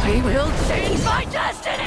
I will change my destiny!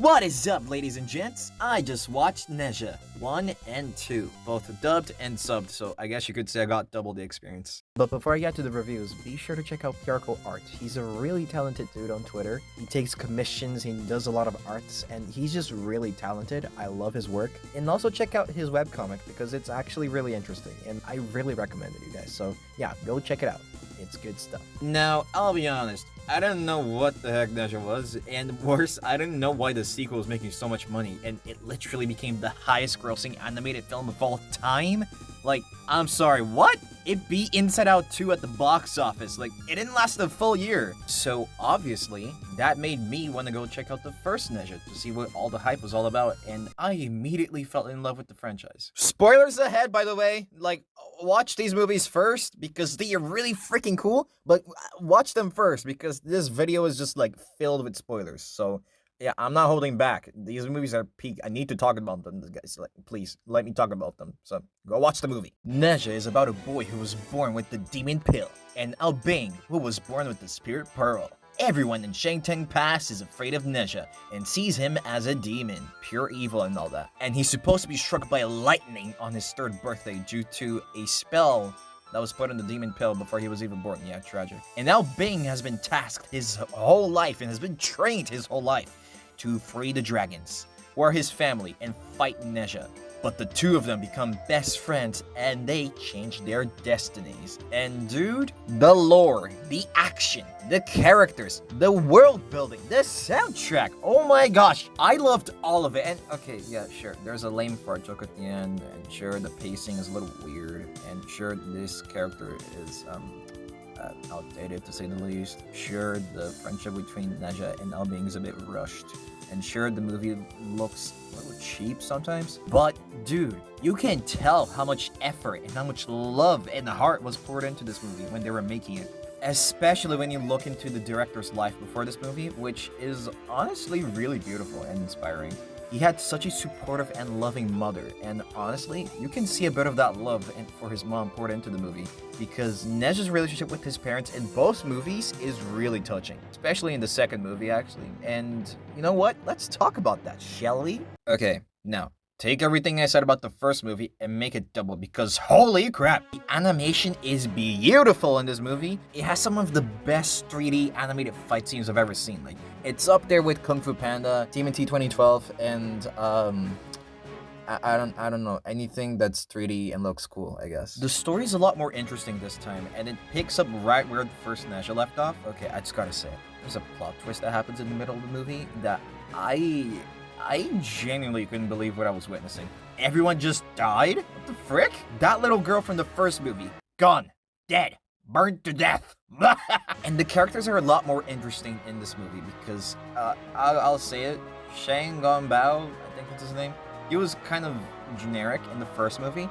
What is up, ladies and gents? I just watched ZHA 1 and 2, both dubbed and subbed, so I guess you could say I got double the experience. But before I get to the reviews, be sure to check out Prcoart. He's a really talented dude on Twitter. He takes commissions, he does a lot of arts, and he's just really talented. I love his work. And also check out his webcomic because it's actually really interesting, and I really recommend it, you guys. So yeah, go check it out. It's good stuff. Now, I'll be honest, I didn't know what the heck ZHA was, and worse, I didn't know why the sequel was making so much money, and it literally became the highest grossing animated film of all time. Like, I'm sorry, what? It beat Inside Out 2 at the box office. Like, it didn't last a full year. So, obviously, that made me want to go check out the first ZHA to see what all the hype was all about, and I immediately fell in love with the franchise. Spoilers ahead, by the way. Like, watch these movies first, because they are really freaking cool, but watch them first, because this video is just, like, filled with spoilers, so... yeah, I'm not holding back. These movies are peak. I need to talk about them, guys. Like, please, let me talk about them. So, go watch the movie. ZHA is about a boy who was born with the demon pill, and Albing, who was born with the spirit pearl. Everyone in Shangteng Pass is afraid of ZHA, and sees him as a demon, pure evil and all that. And he's supposed to be struck by lightning on his 3rd birthday due to a spell that was put in the demon pill before he was even born. Yeah, tragic. And now Bing has been tasked his whole life and has been trained his whole life to free the dragons, who are his family, and fight ZHA. But the two of them become best friends, and they change their destinies. And dude, the lore, the action, the characters, the world building, the soundtrack, oh my gosh, I loved all of it. And okay, yeah, sure, there's a lame fart joke at the end, and sure, the pacing is a little weird, and sure, this character is, outdated to say the least. Sure, the friendship between ZHA and Albing is a bit rushed. And sure, the movie looks a little cheap sometimes. But, dude, you can tell how much effort and how much love and heart was poured into this movie when they were making it. Especially when you look into the director's life before this movie, which is honestly really beautiful and inspiring. He had such a supportive and loving mother, and honestly, you can see a bit of that love for his mom poured into the movie, because ZHA's relationship with his parents in both movies is really touching, especially in the second movie, actually. And you know what? Let's talk about that, shall we? Okay, now, take everything I said about the first movie and make it double, because holy crap! The animation is beautiful in this movie. It has some of the best 3D animated fight scenes I've ever seen. Like, it's up there with Kung Fu Panda, TMNT 2012, and I don't know, anything that's 3D and looks cool, I guess. The story's a lot more interesting this time, and it picks up right where the first ZHA left off. Okay, I just gotta say it. There's a plot twist that happens in the middle of the movie that I genuinely couldn't believe what I was witnessing. Everyone just died? What the frick? That little girl from the first movie, gone, dead, burned to death. And the characters are a lot more interesting in this movie because, I'll say it, Shang Gong Bao, I think that's his name, he was kind of generic in the first movie,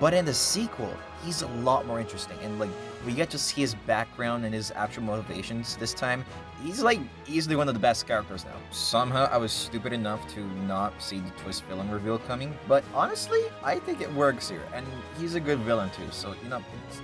but in the sequel, he's a lot more interesting, and like, we get to see his background and his actual motivations this time. He's like easily one of the best characters now. Somehow I was stupid enough to not see the twist villain reveal coming, but honestly, I think it works here, and he's a good villain too, so you know,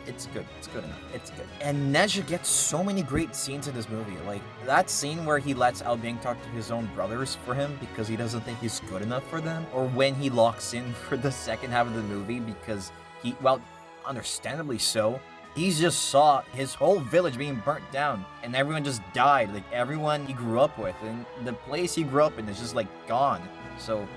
it's good. It's good enough. It's good. And ZHA gets so many great scenes in this movie, like that scene where he lets Albing talk to his own brothers for him because he doesn't think he's good enough for them, or when he locks in for the second half of the movie because he, well, understandably so, he just saw his whole village being burnt down, and everyone just died, like everyone he grew up with, and the place he grew up in is just like gone. So,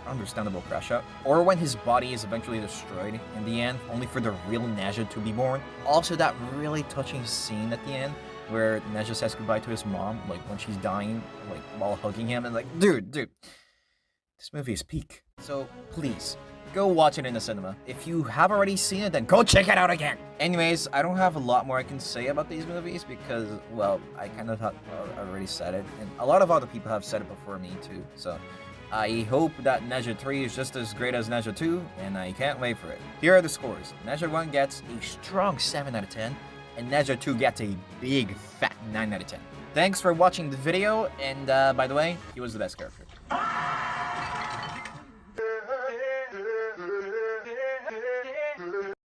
understandable crash out. Or when his body is eventually destroyed in the end, only for the real ZHA to be born. Also, that really touching scene at the end, where ZHA says goodbye to his mom, like when she's dying, like while hugging him, and like, dude, this movie is peak. So, please, go watch it in the cinema. If you have already seen it, then go check it out again. Anyways, I don't have a lot more I can say about these movies because, well, I kind of have already said it, and a lot of other people have said it before me too, so I hope that ZHA 3 is just as great as ZHA 2, and I can't wait for it. Here are the scores. ZHA 1 gets a strong 7 out of 10, and ZHA 2 gets a big fat 9 out of 10. Thanks for watching the video, and by the way, he was the best character.